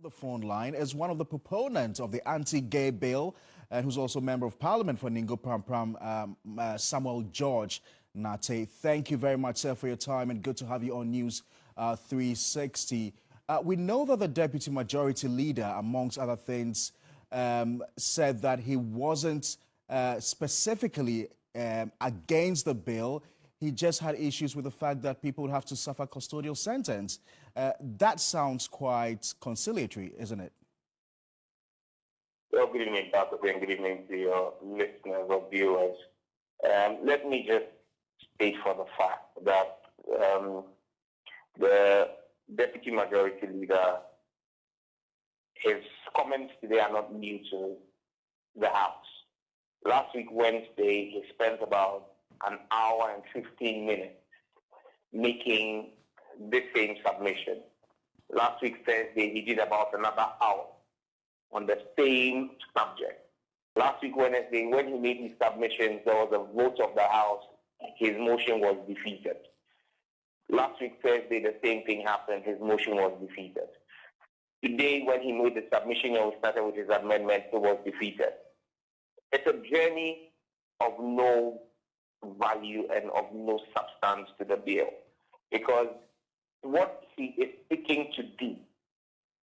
The phone line is one of the proponents of the anti-gay bill and who's also member of parliament for Ningo Pram, Samuel George Nate. Thank you very much, sir, for your time, and good to have you on News 360. We know that the deputy majority leader, amongst other things, said that he wasn't specifically against the bill. He just had issues with the fact that people would have to suffer custodial sentence. That sounds quite conciliatory, isn't it? Well, good evening, Dr. and good evening to your listeners or viewers. Let me just state for the fact that the deputy majority leader, his comments today are not new to the House. Last week, Wednesday, he spent about an hour and 15 minutes making this same submission. Last week, Thursday, he did about another hour on the same subject. Last week, Wednesday, when he made his submissions, there was a vote of the House. His motion was defeated. Last week, Thursday, the same thing happened. His motion was defeated. Today, when he made the submission and we started with his amendment, it was defeated. It's a journey of no value and of no substance to the bill, because what he is seeking to do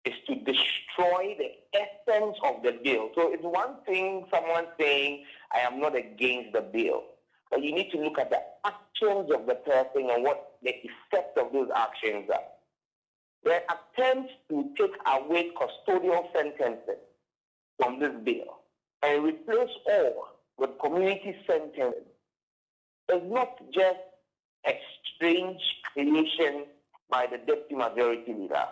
is to destroy the essence of the bill. So it's one thing someone saying, I am not against the bill, but you need to look at the actions of the person and what the effect of those actions are. The attempt to take away custodial sentences from this bill and replace all with community sentences is not just a strange creation by the deputy majority leader.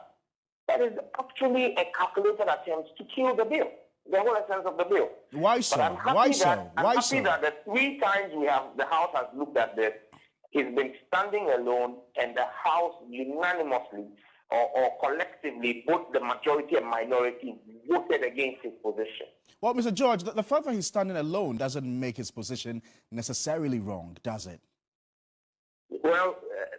That is actually a calculated attempt to kill the bill, the whole essence of the bill. Why so? I'm happy that the 3 times the House has looked at this, he's been standing alone, and the House unanimously or collectively, both the majority and minority, voted against his position. Well, Mr. George, the fact that he's standing alone doesn't make his position necessarily wrong, does it? Well,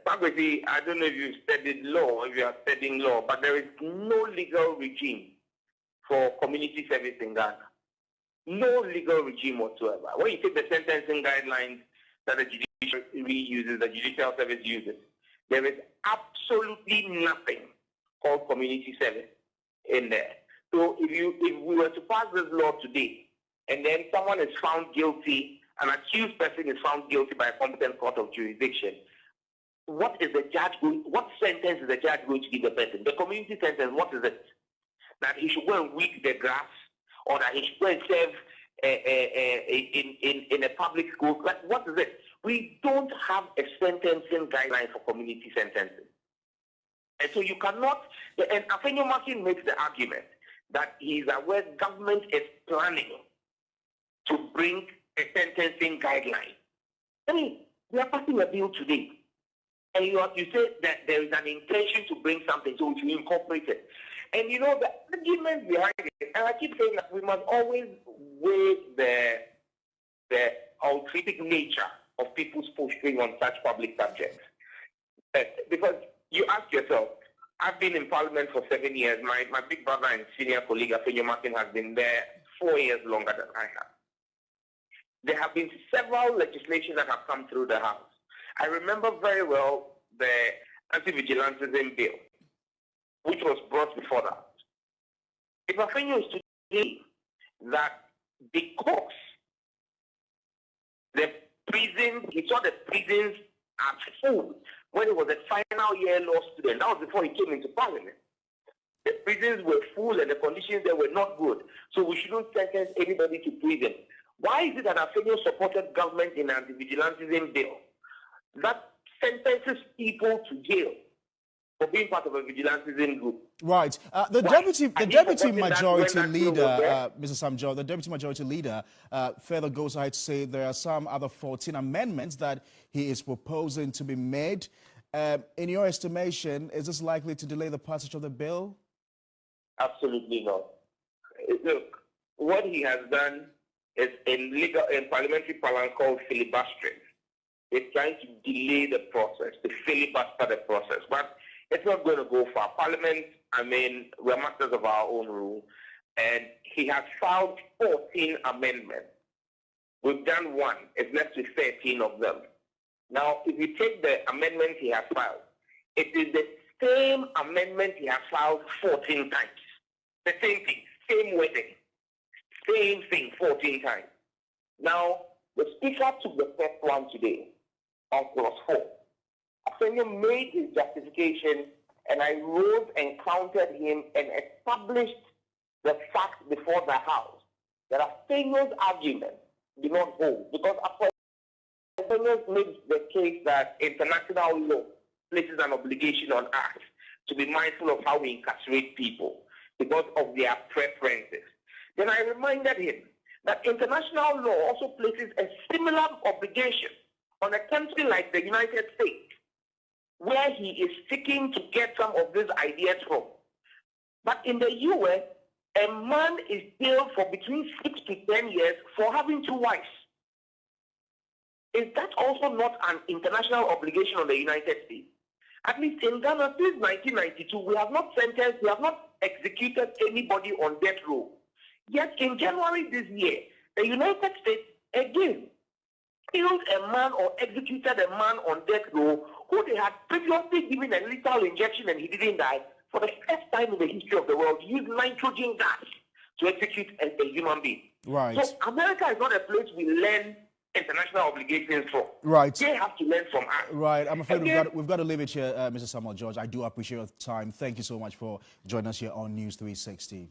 Bagwezi, I don't know if you've studied law, if you are studying law, but there is no legal regime for community service in Ghana. No legal regime whatsoever. When you take the sentencing guidelines that the judiciary uses, the judicial service uses, there is absolutely nothing called community service in there. So if we were to pass this law today, and then someone is found guilty, an accused person is found guilty by a competent court of jurisdiction, what sentence is the judge going to give the person? The community sentence, what is it? That he should go and weed the grass, or that he should go and serve in a public school? Like, what is it? We don't have a sentencing guideline for community sentencing. And so you cannot, and Afenyo-Markin makes the argument that he is aware government is planning to bring a sentencing guideline. I mean, we are passing a bill today, and you say that there is an intention to bring something, so we should incorporate it. And you know, the argument behind it, and I keep saying that we must always weigh the altruistic nature of people's posturing on such public subjects. Because you ask yourself, I've been in Parliament for 7 years. My big brother and senior colleague, Afenyo-Markin, has been there 4 years longer than I have. There have been several legislation that have come through the House. I remember very well the Anti-LGBTQ Bill, which was brought before that. If Afenyo is to say that because the prisons, he saw the prisons at full when he was a final year law student, that was before he came into Parliament. The prisons were full and the conditions there were not good, so we shouldn't sentence anybody to prison. Why is it that Afenyo supported government in anti-vigilantism bill that sentences people to jail for being part of a vigilantism group? Right. The deputy majority leader, Mr. Samjo, the deputy majority leader further goes ahead to say there are some other 14 amendments that he is proposing to be made. In your estimation, is this likely to delay the passage of the bill? Absolutely not. Look, what he has done is in parliamentary parlance called filibustering. It's trying to delay the process, to filibuster the process. But it's not going to go far. Parliament we're masters of our own rule, and he has filed 14 amendments. We've done one. It's left with 13 of them. Now, if you take the amendment he has filed, it is the same amendment he has filed 14 times. The same thing, same wording, same thing 14 times. Now, the Speaker took the first one today on clause 4. Afenyo made his justification, and I rose and countered him and established the fact before the House that Afenyo's argument did not hold, because Afenyo made the case that international law places an obligation on us to be mindful of how we incarcerate people because of their preferences. Then I reminded him that international law also places a similar obligation on a country like the United States, where he is seeking to get some of these ideas from. But in the U.S., a man is jailed for between 6 to 10 years for having 2 wives. Is that also not an international obligation on the United States? At least in Ghana, since 1992, we have not sentenced, we have not executed anybody on death row. Yet in January this year, the United States again killed a man or executed a man on death row who they had previously given a lethal injection and he didn't die. For the first time in the history of the world, used nitrogen gas to execute a human being. Right. So America is not a place we learn international obligations from. Right. They have to learn from us. Right. I'm afraid we've got to leave it here, Mr. Samuel George. I do appreciate your time. Thank you so much for joining us here on News 360.